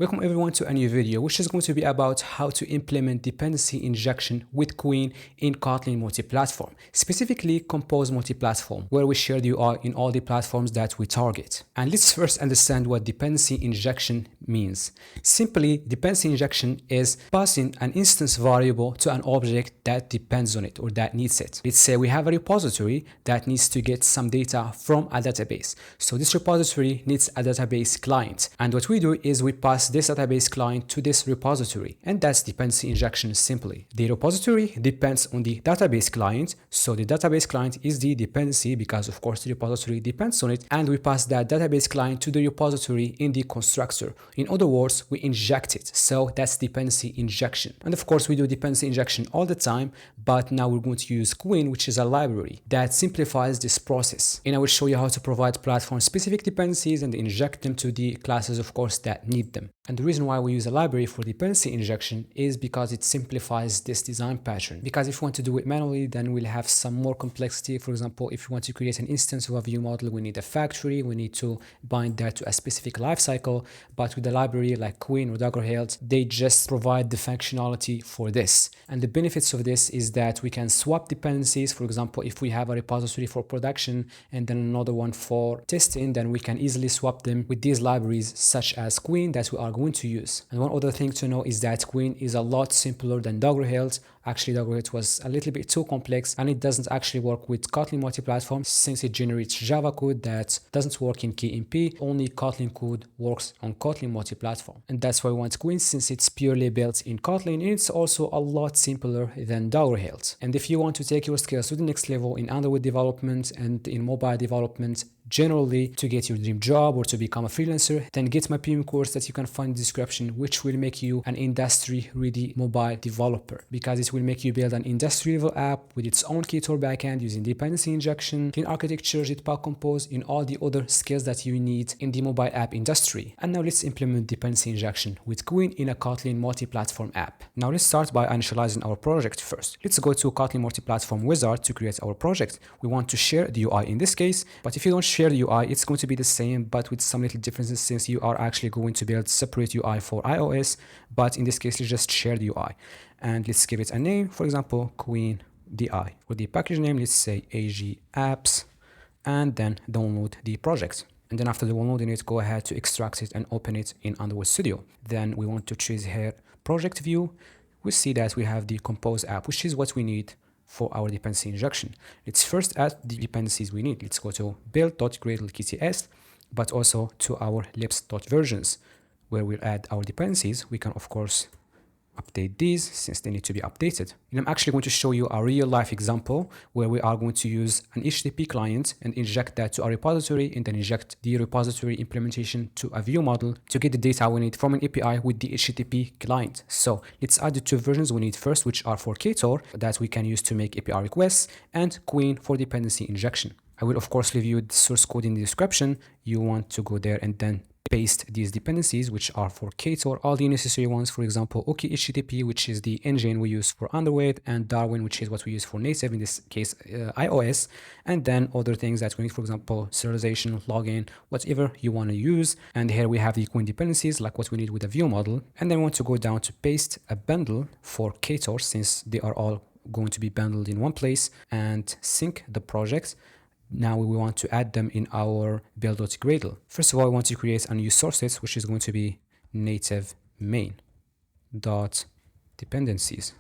Welcome everyone to a new video, which is going to be about how to implement dependency injection with Koin in Kotlin Multiplatform, specifically Compose Multiplatform, where we share the UI in all the platforms that we target. And let's first understand what dependency injection means. Simply, dependency injection is passing an instance variable to an object that depends on it or that needs it. Let's say we have a repository that needs to get some data from a database. So this repository needs a database client. And what we do is we pass this database client to this repository, and that's dependency injection simply. The repository depends on the database client, so the database client is the dependency because of course the repository depends on it, and we pass that database client to the repository in the constructor. In other words, we inject it, so that's dependency injection. And of course we do dependency injection all the time, but now we're going to use Koin, which is a library that simplifies this process. And I will show you how to provide platform specific dependencies and inject them to the classes of course that need them. And the reason why we use a library for dependency injection is because it simplifies this design pattern. Because if we want to do it manually, then we'll have some more complexity. For example, if we want to create an instance of a view model, we need a factory, we need to bind that to a specific lifecycle. But with a library like Koin or Daggerheld, they just provide the functionality for this. And the benefits of this is that we can swap dependencies. For example, if we have a repository for production and then another one for testing, then we can easily swap them with these libraries such as Koin that we are going to use. And one other thing to know is that Koin is a lot simpler than Daggerheld. Actually, Daggerheld was a little bit too complex, and it doesn't actually work with Kotlin Multiplatform since it generates Java code that doesn't work in KMP. Only Kotlin code works on Kotlin Multiplatform. And that's why we want Koin, since it's purely built in Kotlin, and it's also a lot simpler than Daggerheld. And if you want to take your skills to the next level in Android development and in mobile development, generally to get your dream job or to become a freelancer, then get my premium course that you can find in the description, which will make you an industry ready mobile developer, because it will make you build an industry level app with its own Ktor backend using dependency injection, clean architecture, Jetpack Compose, and all the other skills that you need in the mobile app industry. And now let's implement dependency injection with Koin in a Kotlin multi-platform app. Now let's start by initializing our project first. Let's go to Kotlin multi-platform wizard to create our project. We want to share the UI in this case, but if you don't share the UI, it's going to be the same, but with some little differences, since you are actually going to build separate UI for iOS. But in this case, let's just share the UI, and let's give it a name. For example, Koin DI. With the package name, let's say AG apps, and then download the project. And then after downloading it, go ahead to extract it and open it in Android Studio. Then we want to choose here project view. We see that we have the Compose app, which is what we need for our dependency injection. Let's first add the dependencies we need. Let's go to build.gradle.kts, but also to our libs.versions, where we'll add our dependencies. We can of course update these since they need to be updated. And I'm actually going to show you a real life example where we are going to use an HTTP client and inject that to our repository, and then inject the repository implementation to a view model to get the data we need from an API with the HTTP client. So let's add the two versions we need first, which are for Ktor that we can use to make API requests, and Koin for dependency injection. I will of course leave you the source code in the description. You want to go there and then paste these dependencies, which are for Ktor, all the necessary ones. For example, OK HTTP, which is the engine we use for Android, and Darwin, which is what we use for native, in this case iOS, and then other things that we need, for example, serialization, login, whatever you want to use. And here we have the Koin dependencies, like what we need with a view model. And then we want to go down to paste a bundle for Ktor, since they are all going to be bundled in one place, and sync the projects. Now we want to add them in our build.gradle. First of all, we want to create a new source set, which is going to be native main dot dependencies.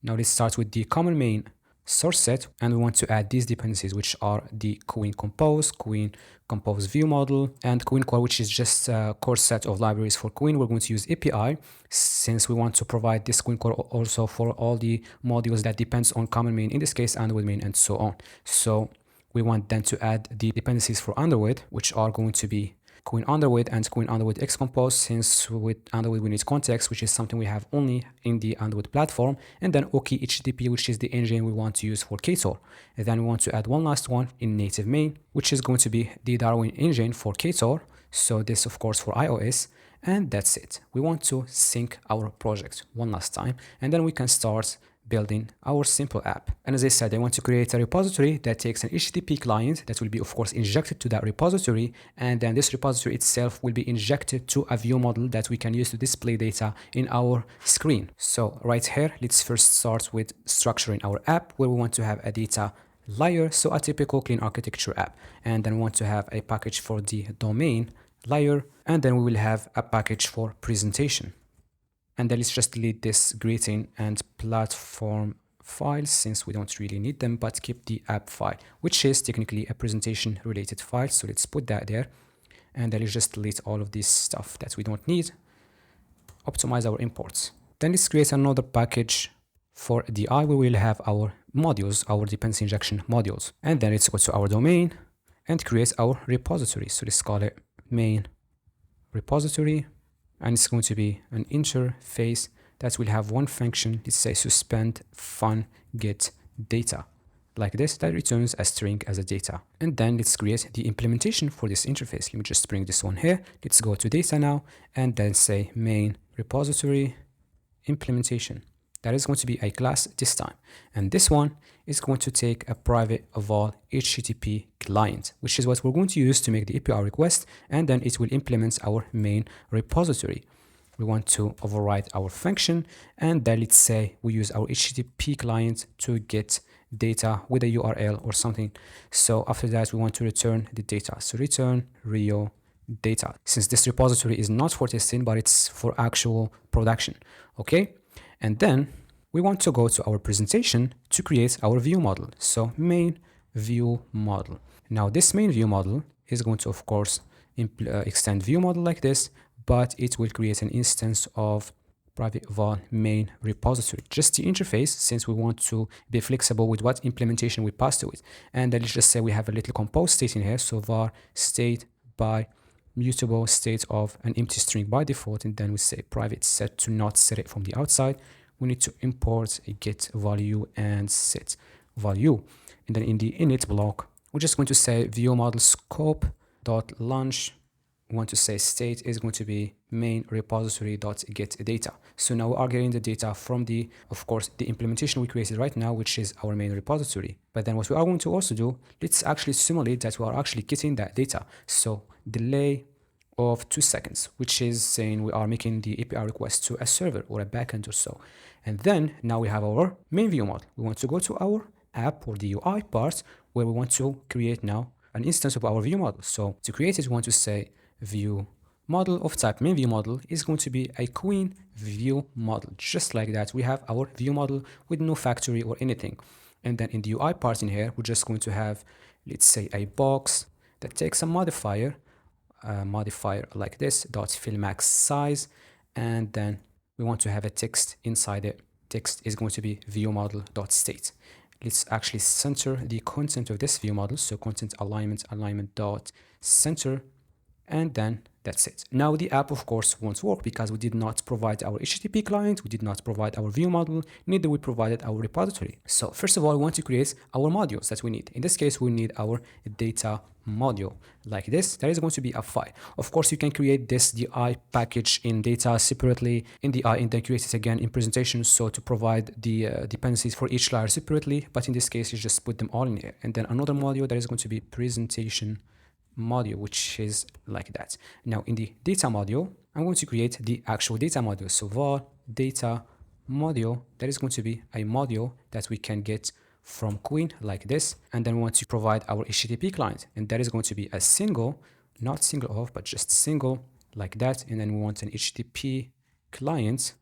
Now let's start with the common main source set, and we want to add these dependencies, which are the Koin Compose, Koin Compose view model, and Koin Core, which is just a core set of libraries for Koin. We're going to use API since we want to provide this Koin Core also for all the modules that depends on common main, in this case Android main, and so on. So we want then to add the dependencies for Android, which are going to be Koin Android and Koin Android X Compose, since with Android we need context, which is something we have only in the Android platform, and then OK HTTP, which is the engine we want to use for Ktor. And then we want to add one last one in native main, which is going to be the Darwin engine for Ktor. So this of course for iOS, and that's it. We want to sync our project one last time, and then we can start building our simple app. And as I said, I want to create a repository that takes an HTTP client that will be, of course, injected to that repository. And then this repository itself will be injected to a view model that we can use to display data in our screen. So right here, let's first start with structuring our app, where we want to have a data layer, so a typical clean architecture app. And then we want to have a package for the domain layer, and then we will have a package for presentation. And then let's just delete this greeting and platform files since we don't really need them, but keep the app file, which is technically a presentation related file. So let's put that there. And then let's just delete all of this stuff that we don't need. Optimize our imports. Then let's create another package for DI where we'll have our modules, our dependency injection modules. And then let's go to our domain and create our repository. So let's call it main repository. And it's going to be an interface that will have one function. Let's say suspend fun get data, like this, that returns a string as a data. And then let's create the implementation for this interface. Let me just bring this one here. Let's go to data now and then say main repository implementation. That is going to be a class this time. And this one is going to take a private eval HTTP client, which is what we're going to use to make the API request. And then it will implement our main repository. We want to override our function. And then let's say we use our HTTP client to get data with a URL or something. So after that, we want to return the data. So return real data, since this repository is not for testing, but it's for actual production. Okay. And then we want to go to our presentation to create our view model. So main view model. Now this main view model is going to, of course, extend view model like this, but it will create an instance of private var main repository, just the interface, since we want to be flexible with what implementation we pass to it. And then let's just say we have a little compose state in here. So var state by mutable state of an empty string by default, and then we say private set to not set it from the outside. We need to import a get value and set value. And then in the init block, we're just going to say view model scope dot launch. We want to say state is going to be main repository dot get data. So now we are getting the data from the, of course, the implementation we created right now, which is our main repository. But then what we are going to also do, let's actually simulate that we are actually getting that data. So delay of 2 seconds, which is saying we are making the API request to a server or a backend or so. And then now we have our main view model. We want to go to our app or the UI part where we want to create now an instance of our view model. So to create it, we want to say view model of type main view model is going to be a Koin view model. Just like that, we have our view model with no factory or anything. And then in the UI part in here, we're just going to have, let's say, a box that takes a modifier like this, dot fill max size, and then we want to have a text inside it. Text is going to be view model dot state. Let's actually center the content of this view model. So content alignment dot center, and then that's it. Now the app, of course, won't work because we did not provide our HTTP client, we did not provide our view model, neither we provided our repository. So first of all, we want to create our modules that we need. In this case, we need our data module like this. That is going to be a file. Of course, you can create this DI package in data separately in DI and then create it again in presentation. So to provide the dependencies for each layer separately, but in this case, you just put them all in here. And then another module that is going to be presentation module, which is like that. Now in the data module, I'm going to create the actual data module. So var data module, that is going to be a module that we can get from Koin like this. And then we want to provide our HTTP client, and that is going to be a single, not single of, but just single like that. And then we want an HTTP client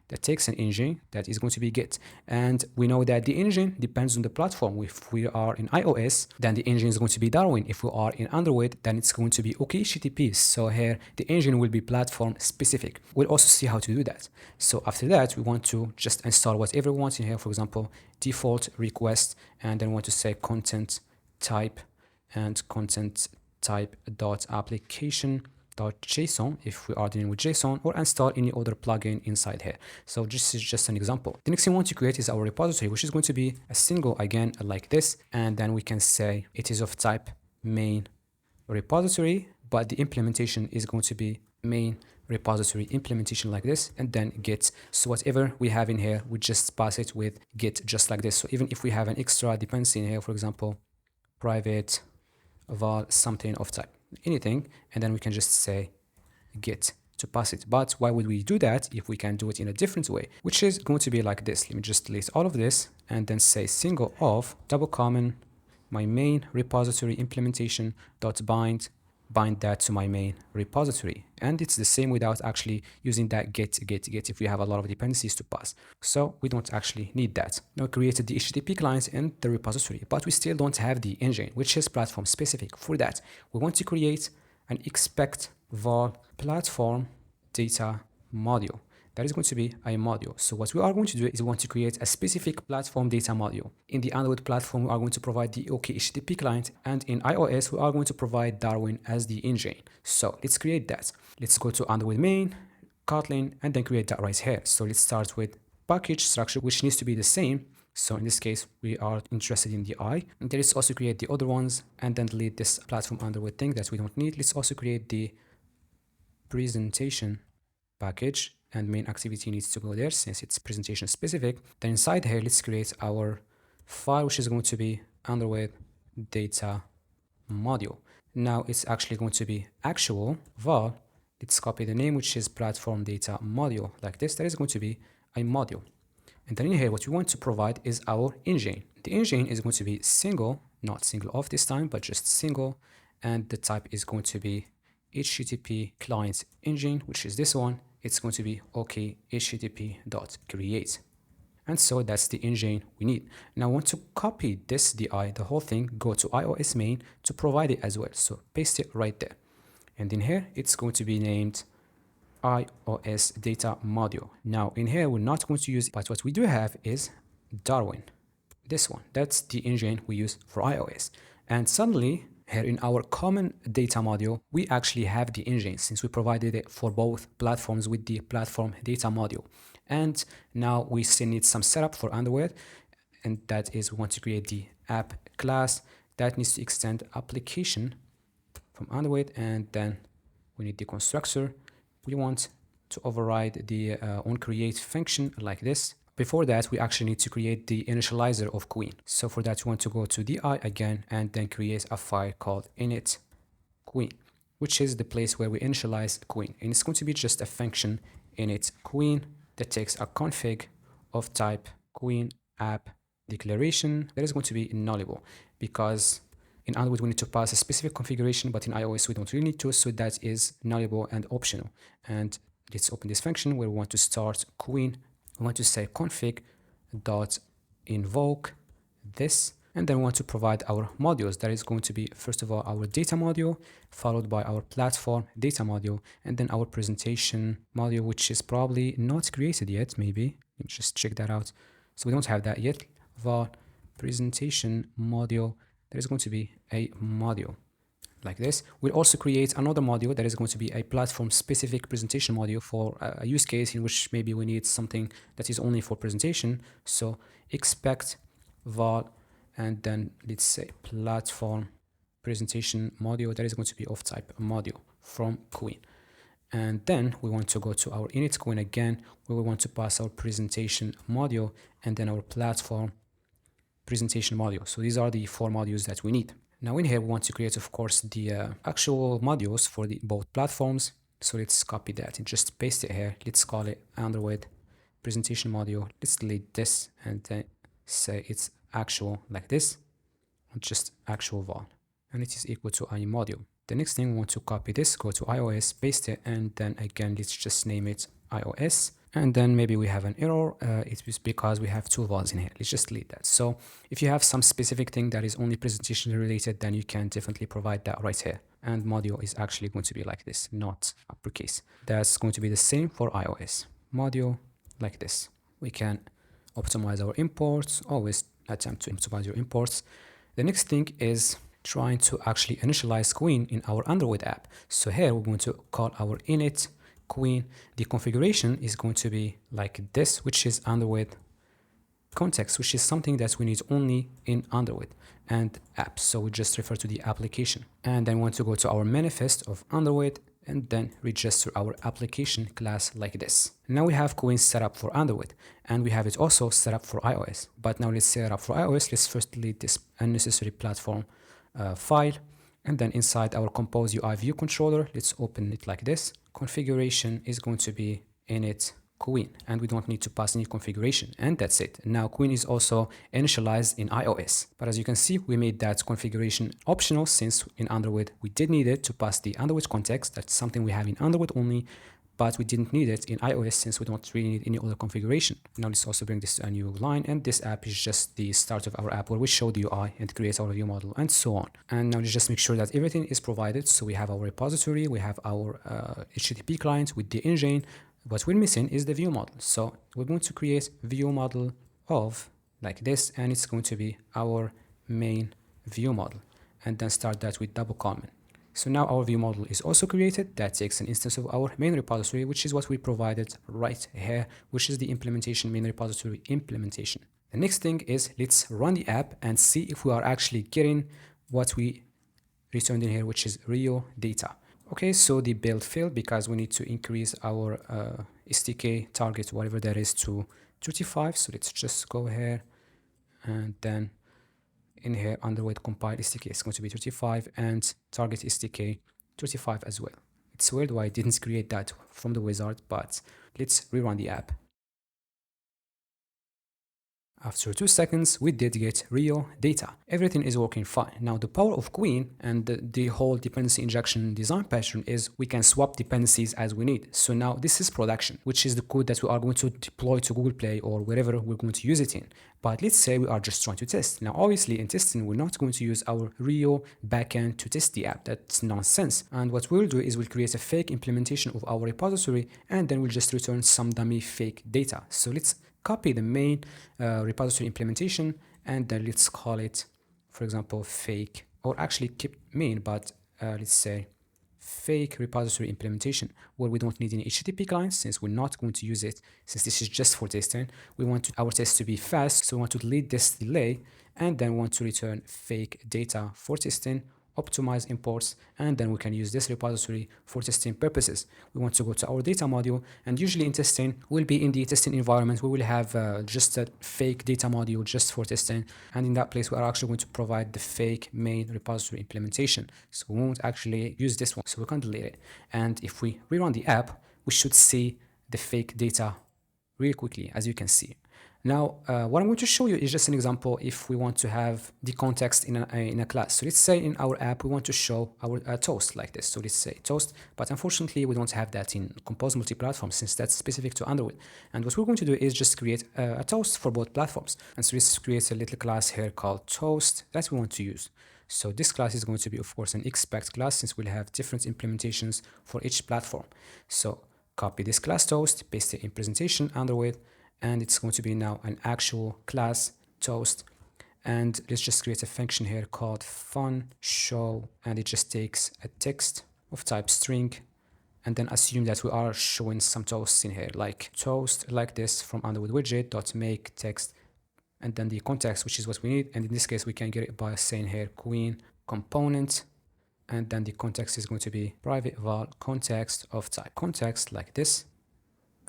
that takes an engine that is going to be get. And we know that the engine depends on the platform. If we are in iOS, then the engine is going to be Darwin. If we are in Android, then it's going to be OKHTTP. So here the engine will be platform specific. We'll also see how to do that. So after that, we want to just install whatever we want in here. For example, default request, and then we want to say content type and content type dot application .json if we are dealing with JSON, or install any other plugin inside here. So this is just an example. The next thing we want to create is our repository, which is going to be a single again like this, and then we can say it is of type main repository, but the implementation is going to be main repository implementation like this, and then git. So whatever we have in here, we just pass it with git just like this. So even if we have an extra dependency in here, for example, private var something of type, anything, and then we can just say git to pass it. But why would we do that if we can do it in a different way, which is going to be like this? Let me just delete all of this and then say single of double comment my main repository implementation dot bind that to my main repository. And it's the same without actually using that get if we have a lot of dependencies to pass. So we don't actually need that. Now created the HTTP client and the repository, but we still don't have the engine, which is platform specific. For that, we want to create an expect var platform data module. That is going to be a module. So what we are going to do is we want to create a specific platform data module. In the Android platform, we are going to provide the OK HTTP client, and in iOS, we are going to provide Darwin as the engine. So let's create that. Let's go to Android main, Kotlin, and then create that right here. So let's start with package structure, which needs to be the same. So in this case, we are interested in the I. And then let's also create the other ones and then delete this platform Android thing that we don't need. Let's also create the presentation package, and main activity needs to go there since it's presentation specific. Then inside here, let's create our file, which is going to be Android data module. Now it's actually going to be actual var. Let's copy the name, which is platform data module like this. That is going to be a module. And then in here, what we want to provide is our engine. The engine is going to be single, not single off this time, but just single. And the type is going to be HTTP client engine, which is this one. It's going to be OK HTTP.create. And so that's the engine we need. Now I want to copy this DI, the whole thing, go to iOS main to provide it as well. So paste it right there. And in here, it's going to be named iOS data module. Now in here, we're not going to use it, but what we do have is Darwin. This one, that's the engine we use for iOS. And suddenly, here in our common data module, we actually have the engine since we provided it for both platforms with the platform data module. And now we still need some setup for Android, and that is we want to create the app class that needs to extend application from Android, and then we need the constructor. We want to override the onCreate function like this. Before that, we actually need to create the initializer of Koin. So for that, we want to go to di again and then create a file called init Koin, which is the place where we initialize Koin. And it's going to be just a function init Koin that takes a config of type Koin app declaration that is going to be nullable, because in Android we need to pass a specific configuration, but in iOS we don't really need to, so that is nullable and optional. And let's open this function where we want to start Koin. We want to say config.invoke this, and then we want to provide our modules. That is going to be, first of all, our data module, followed by our platform data module, and then our presentation module, which is probably not created yet, maybe. Let me just check that out. So we don't have that yet. var presentation module, that is going to be a module like this. We'll also create another module that is going to be a platform specific presentation module for a use case in which maybe we need something that is only for presentation. So expect var, and then let's say platform presentation module that is going to be of type module from Koin. And then we want to go to our init Koin again, where we want to pass our presentation module and then our platform presentation module. So these are the four modules that we need. Now in here, we want to create, of course, the actual modules for the both platforms. So let's copy that and just paste it here. Let's call it Android presentation module. Let's delete this and then say it's actual like this, just actual var, and it is equal to a module. The next thing, we want to copy this, go to iOS, paste it, and then again, let's just name it iOS. And then maybe we have an error. It's because we have two vars in here. Let's just delete that. So if you have some specific thing that is only presentation related, then you can definitely provide that right here. And module is actually going to be like this, not uppercase. That's going to be the same for iOS. Module like this. We can optimize our imports, always attempt to optimize your imports. The next thing is trying to actually initialize Koin in our Android app. So here we're going to call our init Koin. The configuration is going to be like this, which is Android context, which is something that we need only in Android and apps. So we just refer to the application. And then we want to go to our manifest of Android and then register our application class like this. Now we have Koin set up for Android, and we have it also set up for iOS. But now let's set it up for iOS. Let's first delete this unnecessary platform file, and then inside our compose UI view controller, let's open it like this. Configuration is going to be init Koin, and we don't need to pass any configuration, and that's it. Now Koin is also initialized in iOS, but as you can see, we made that configuration optional since in Android we did need it to pass the Android context. That's something we have in Android only, but we didn't need it in iOS since we don't really need any other configuration. Now let's also bring this to a new line, and this app is just the start of our app where we show the UI and create our view model and so on. And now let's just make sure that everything is provided. So we have our repository, we have our HTTP client with the engine. What we're missing is the view model. So we're going to create view model of like this, and it's going to be our main view model, and then start that with double comment. So now our view model is also created. That takes an instance of our main repository, which is what we provided right here, which is the implementation main repository implementation. The next thing is let's run the app and see if we are actually getting what we returned in here, which is Rio data. Okay, so the build failed because we need to increase our SDK target, whatever that is, to 35. So let's just go here, and then in here Android compile SDK is going to be 35 and target SDK 35 as well. It's weird why I didn't create that from the wizard, but let's rerun the app. After 2 seconds, we did get Rio data. Everything is working fine. Now, the power of Koin and the whole dependency injection design pattern is we can swap dependencies as we need. So now this is production, which is the code that we are going to deploy to Google Play or wherever we're going to use it in. But let's say we are just trying to test. Now, obviously, in testing, we're not going to use our Rio backend to test the app. That's nonsense. And what we'll do is we'll create a fake implementation of our repository, and then we'll just return some dummy fake data. So let's copy the main repository implementation, and then let's call it, for example, fake, or actually keep main, but let's say fake repository implementation, where we don't need any HTTP clients since we're not going to use it, since this is just for testing. We want our test to be fast, so we want to delete this delay, and then we want to return fake data for testing, optimize imports, and then we can use this repository for testing purposes. We want to go to our data module, and usually in testing, we'll be in the testing environment. We will have just a fake data module just for testing, and in that place, we are actually going to provide the fake main repository implementation. So we won't actually use this one, so we can delete it. And if we rerun the app, we should see the fake data really quickly, as you can see. Now, what I'm going to show you is just an example if we want to have the context in a class. So let's say in our app, we want to show our toast like this. So let's say toast, but unfortunately, we don't have that in Compose Multiplatform since that's specific to Android. And what we're going to do is just create a toast for both platforms. And so let's create a little class here called toast that we want to use. So this class is going to be, of course, an expect class since we'll have different implementations for each platform. So copy this class toast, paste it in presentation Android, and it's going to be now an actual class toast. And let's just create a function here called fun show, and it just takes a text of type string, and then assume that we are showing some toasts in here, like toast like this from Android widget dot make text, and then the context, which is what we need. And in this case, we can get it by saying here Koin component, and then the context is going to be private val context of type context like this,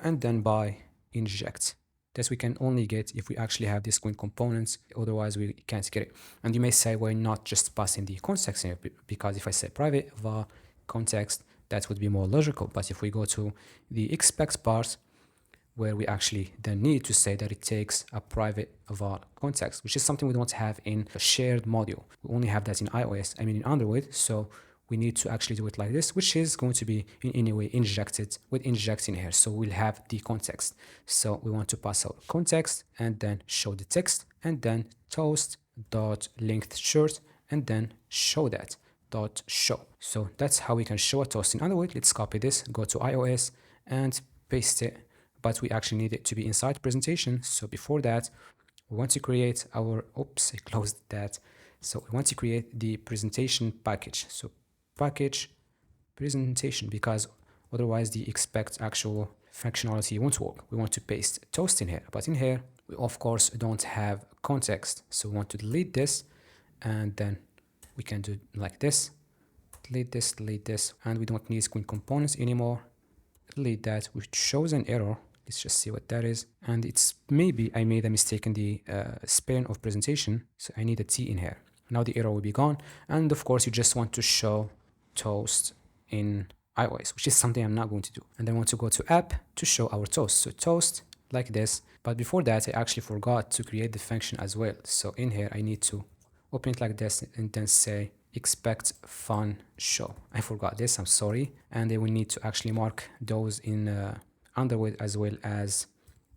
and then by inject. That we can only get if we actually have these Koin components, otherwise we can't get it. And you may say, why not just passing the context here? Because if I say private var context, that would be more logical. But if we go to the expect part, where we actually then need to say that it takes a private var context, which is something we don't have in a shared module. We only have that in in Android. So we need to actually do it like this, which is going to be in any way injected with injecting here. So we'll have the context. So we want to pass out context and then show the text, and then toast dot length short, and then show that dot show. So that's how we can show a toast in Android. Let's copy this, go to iOS and paste it, but we actually need it to be inside presentation. So before that, we want to create our, oops, I closed that. So we want to create the presentation package. So package presentation, because otherwise the expect actual functionality won't work. We want to paste toast in here, but in here we of course don't have context. So we want to delete this, and then we can do like this, delete this, and we don't need Koin components anymore. Delete that, which shows an error. Let's just see what that is. And it's maybe I made a mistake in the spelling of presentation, so I need a T in here. Now the error will be gone. And of course, you just want to show toast in iOS, which is something I'm not going to do. And then I want to go to app to show our toast. So toast like this. But before that, I actually forgot to create the function as well. So in here, I need to open it like this and then say expect fun show. I forgot this, I'm sorry. And then we need to actually mark those in underwood as well as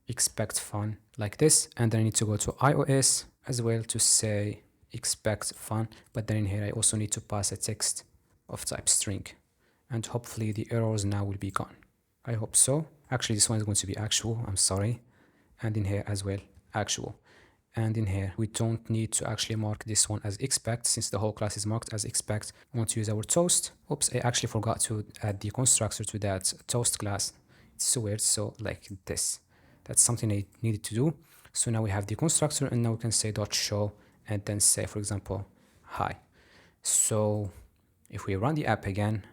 expect fun like this. And then I need to go to iOS as well to say expect fun. But then in here, I also need to pass a text of type string. And hopefully the errors now will be gone. I hope so. Actually, this one is going to be actual, I'm sorry. And in here as well, actual. And in here, we don't need to actually mark this one as expect since the whole class is marked as expect. I want to use our toast. Oops, I actually forgot to add the constructor to that toast class. It's so weird. So like this, that's something I needed to do. So now we have the constructor and now we can say dot show and then say, for example, hi. So if we run the app again,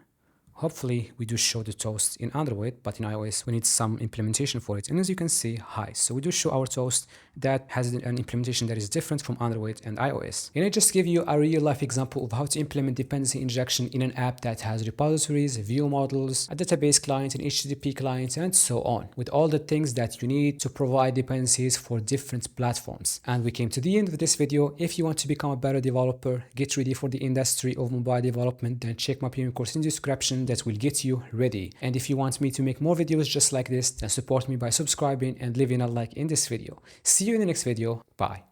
hopefully we do show the toast in Android, but in iOS we need some implementation for it. And as you can see, hi. So we do show our toast that has an implementation that is different from Android and iOS. And I just give you a real life example of how to implement dependency injection in an app that has repositories, view models, a database client, an HTTP client, and so on, with all the things that you need to provide dependencies for different platforms. And we came to the end of this video. If you want to become a better developer, get ready for the industry of mobile development, then check my premium course in the description that will get you ready. And if you want me to make more videos just like this, then support me by subscribing and leaving a like in this video. See you in the next video. Bye.